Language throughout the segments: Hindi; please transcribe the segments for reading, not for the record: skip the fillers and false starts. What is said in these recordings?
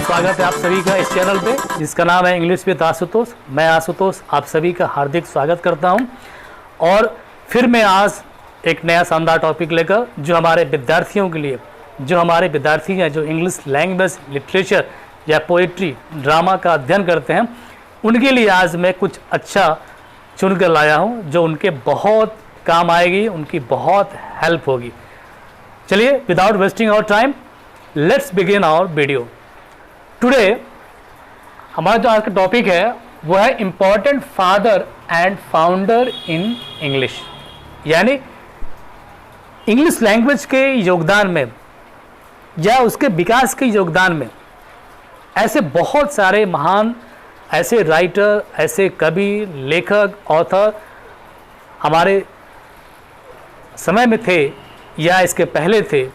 स्वागत है आप सभी का इस चैनल पे जिसका नाम है इंग्लिश विद आशुतोष। मैं आशुतोष आप सभी का हार्दिक स्वागत करता हूं और फिर मैं आज एक नया शानदार टॉपिक लेकर जो हमारे विद्यार्थियों के लिए, जो हमारे विद्यार्थी हैं जो इंग्लिश लैंग्वेज, लिटरेचर या पोइट्री, ड्रामा का अध्ययन करते हैं, उनके लिए आज मैं कुछ अच्छा चुन कर लाया हूँ जो उनके बहुत काम आएगी, उनकी बहुत हेल्प होगी। चलिए without wasting our time let's begin our video. Today हमारा जो आज का टॉपिक है वो है important father and founder in English, यानी इंग्लिश लैंग्वेज के योगदान में या उसके विकास के योगदान में ऐसे बहुत सारे महान ऐसे राइटर, ऐसे कवि, लेखक, ऑथर हमारे समय में थे या इसके पहले थे,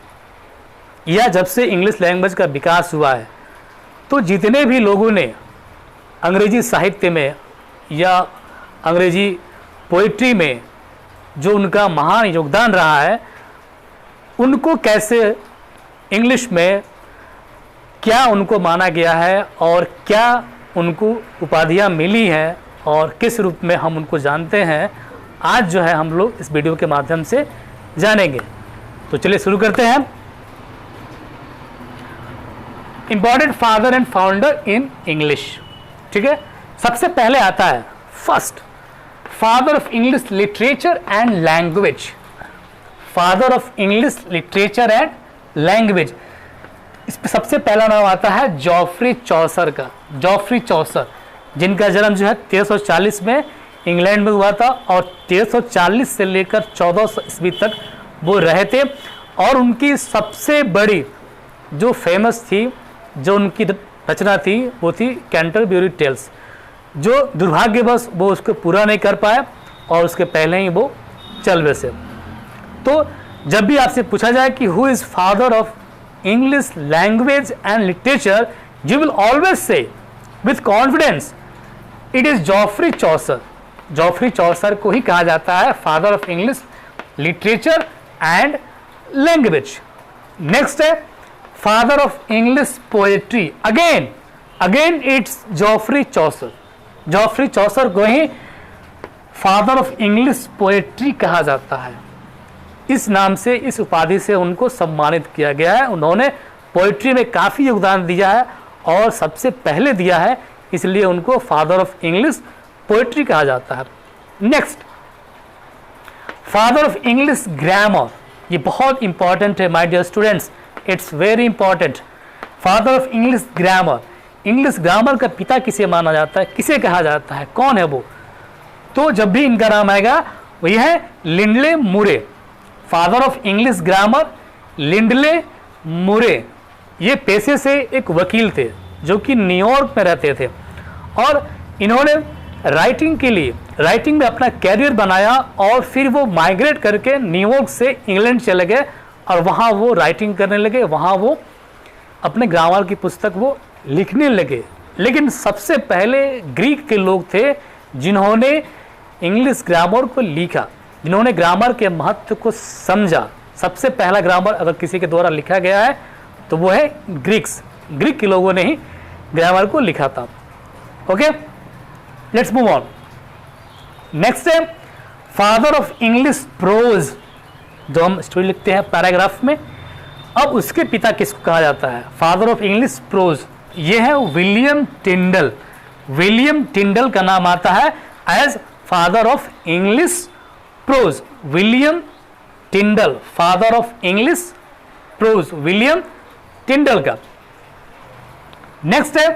या जब से इंग्लिश लैंग्वेज का विकास हुआ है तो जितने भी लोगों ने अंग्रेजी साहित्य में या अंग्रेजी पोइट्री में जो उनका महान योगदान रहा है, उनको कैसे इंग्लिश में क्या उनको माना गया है और क्या उनको उपाधियां मिली हैं और किस रूप में हम उनको जानते हैं, आज जो है हम लोग इस वीडियो के माध्यम से जानेंगे। तो चलिए शुरू करते हैं। Important father and founder in English, ठीक है। सबसे पहले आता है first father of English literature and language. Father of English literature and language, इस पे सबसे पहला नाम आता है जॉफ्री चौसर का। जॉफ्री चौसर जिनका जन्म जो है 1340 में इंग्लैंड में हुआ था और 1340 से लेकर 1400 ईस्वी तक वो रहे थे। और उनकी सबसे बड़ी जो फेमस थी, जो उनकी रचना थी, वो थी कैंटरबरी टेल्स, जो दुर्भाग्यवश वो उसको पूरा नहीं कर पाए और उसके पहले ही वो चल बसे। तो जब भी आपसे पूछा जाए कि who is father of English language and literature, you will always say with confidence it is Geoffrey Chaucer. Geoffrey Chaucer को ही कहा जाता है father of English literature and language. Next है father of English poetry, again it's Geoffrey Chaucer. Geoffrey Chaucer को ही फादर ऑफ इंग्लिश पोएट्री कहा जाता है। इस नाम से, इस उपाधि से उनको सम्मानित किया गया है। उन्होंने पोएट्री में काफ़ी योगदान दिया है और सबसे पहले दिया है, इसलिए उनको फादर ऑफ इंग्लिश पोएट्री कहा जाता है। Next father of English grammar, ये बहुत इंपॉर्टेंट है my dear students, it's very important. Father of English grammar, English grammar का पिता किसे माना जाता है, किसे कहा जाता है, कौन है वो? तो जब भी इनका नाम आएगा वो ये है लिंडले मुरे। Father of English grammar Lindley मुरे, ये पेशे से एक वकील थे जो कि न्यूयॉर्क में रहते थे और इन्होंने राइटिंग के लिए, राइटिंग में अपना कैरियर बनाया और फिर वो माइग्रेट करके न्यूयॉर्क से इंग्लैंड चले गए और वहाँ वो राइटिंग करने लगे, वहाँ वो अपने ग्रामर की पुस्तक वो लिखने लगे। लेकिन सबसे पहले ग्रीक के लोग थे जिन्होंने इंग्लिश ग्रामर को लिखा, जिन्होंने ग्रामर के महत्व को समझा। सबसे पहला ग्रामर अगर किसी के द्वारा लिखा गया है तो वो है ग्रीक के लोगों ने ही ग्रामर को लिखा था। Okay, let's move on. Next है फादर ऑफ इंग्लिश प्रोज, जो हम स्टोरी लिखते हैं पैराग्राफ में। अब उसके पिता किसको कहा जाता है? फादर ऑफ इंग्लिश प्रोज, ये है विलियम टिंडल। विलियम टिंडल का नाम आता है as father of English prose. William Tyndale, father of English prose, William Tyndale का। नेक्स्ट है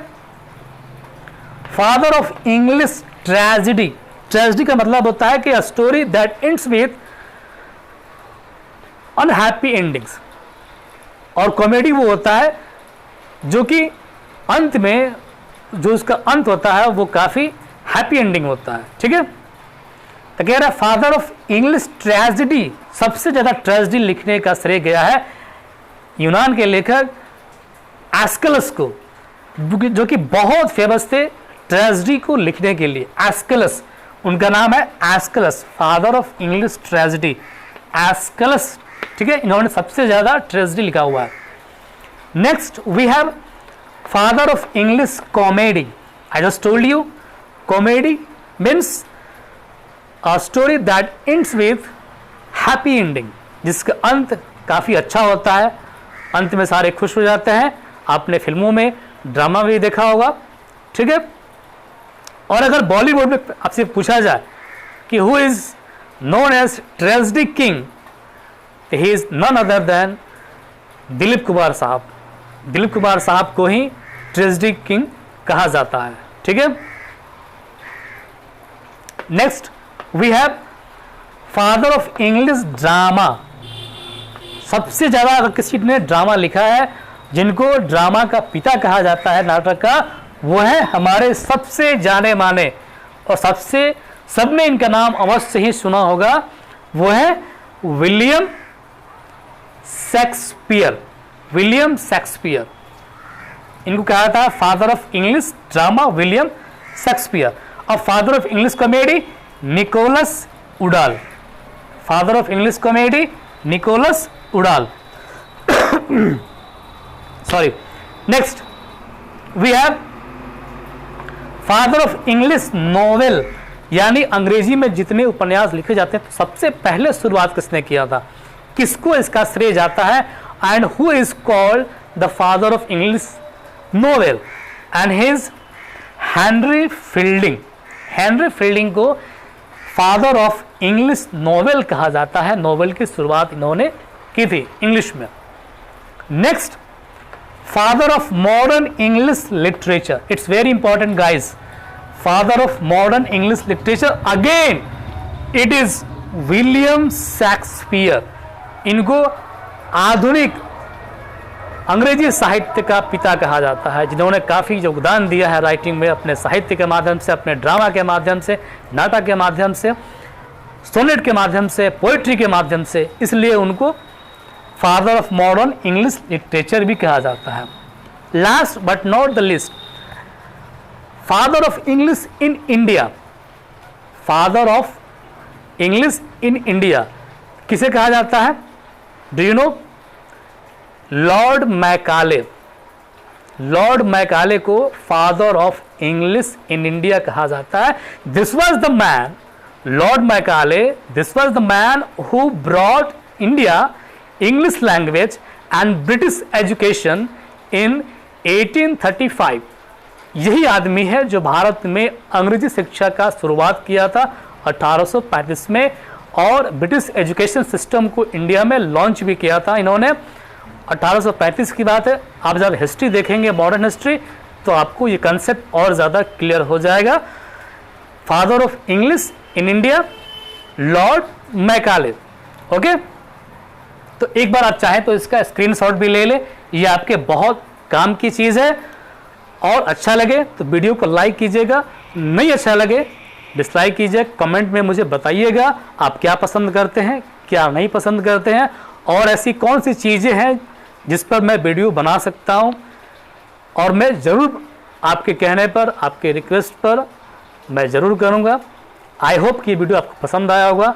father of English tragedy. Tragedy का मतलब होता है कि a story that ends with unhappy endings, और कॉमेडी वो होता है जो कि अंत में, जो उसका अंत होता है वो काफ़ी हैप्पी एंडिंग होता है। ठीक है, तो कह रहा है फादर ऑफ इंग्लिश ट्रेजेडी, सबसे ज़्यादा ट्रेजेडी लिखने का श्रेय गया है यूनान के लेखक एस्किलस को, जो कि बहुत फेमस थे ट्रेजेडी को लिखने के लिए। एस्किलस, उनका नाम है Aeschylus, father of English tragedy, Aeschylus. ठीक है, इन्होंने सबसे ज़्यादा ट्रेजेडी लिखा हुआ है। Next we have father of English comedy, I just told you, comedy means a story that ends with happy ending, जिसका अंत काफ़ी अच्छा होता है, अंत में सारे खुश हो जाते हैं। आपने फिल्मों में, ड्रामा भी देखा होगा, ठीक है। और अगर बॉलीवुड में आपसे पूछा जाए कि who is known as tragedy king, he is none other than Dilip Kumar sahab. Dilip Kumar साहब को ही ट्रेजेडी किंग कहा जाता है, ठीक है। Next we have father of English drama. सबसे ज्यादा अगर किसी ने ड्रामा लिखा है, जिनको ड्रामा का पिता कहा जाता है नाटक का, वो है हमारे सबसे जाने माने और सबने इनका नाम अवश्य ही सुना होगा, वो है विलियम शेक्सपियर। विलियम शेक्सपियर, इनको कहा जाता है father of English drama, William Shakespeare. और father of English comedy Nicholas Udall. Father of English comedy Nicholas Udall. Sorry. Next we have father of English novel, यानी अंग्रेजी में जितने उपन्यास लिखे जाते हैं, तो सबसे पहले शुरुआत किसने किया था, किसको इसका श्रेय जाता है, and who is called the father of English novel, and his Henry fielding. Henry fielding को फादर ऑफ इंग्लिश नोवेल कहा जाता है। नोवेल की शुरुआत इन्होंने की थी इंग्लिश में। Next, father of modern English literature, it's very important guys. Father of modern English literature again it is William Shakespeare. इनको आधुनिक अंग्रेजी साहित्य का पिता कहा जाता है, जिन्होंने काफ़ी योगदान दिया है राइटिंग में, अपने साहित्य के माध्यम से, अपने ड्रामा के माध्यम से, नाटक के माध्यम से, सोनेट के माध्यम से, पोइट्री के माध्यम से, इसलिए उनको father of modern English literature भी कहा जाता है। Last but not the list, father of English in India. Father of English in India किसे कहा जाता है, do you know? Lord Macaulay. Lord Macaulay को father of English in India कहा जाता है। This was the man, Lord Macaulay, this was the man who brought India English language and British education in 1835। यही आदमी है जो भारत में अंग्रेजी शिक्षा का शुरुआत किया था 1835 में, और ब्रिटिश एजुकेशन सिस्टम को इंडिया में लॉन्च भी किया था इन्होंने। 1835 की बात है। आप जब हिस्ट्री देखेंगे, मॉडर्न हिस्ट्री, तो आपको ये कंसेप्ट और ज़्यादा क्लियर हो जाएगा। Father of English in India, Lord Macaulay. Okay, तो एक बार आप चाहें तो इसका स्क्रीनशॉट भी ले ले, ये आपके बहुत काम की चीज़ है। और अच्छा लगे तो वीडियो को लाइक कीजिएगा, नहीं अच्छा लगे डिसलाइक कीजिए। कमेंट में मुझे बताइएगा आप क्या पसंद करते हैं, क्या नहीं पसंद करते हैं, और ऐसी कौन सी चीज़ें हैं जिस पर मैं वीडियो बना सकता हूं। और मैं ज़रूर आपके कहने पर, आपके रिक्वेस्ट पर मैं ज़रूर करूंगा। आई होप कि वीडियो आपको पसंद आया होगा।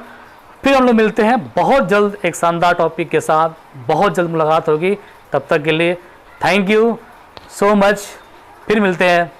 फिर हम लोग मिलते हैं बहुत जल्द एक शानदार टॉपिक के साथ, बहुत जल्द मुलाकात होगी। तब तक के लिए थैंक यू सो मच, फिर मिलते हैं।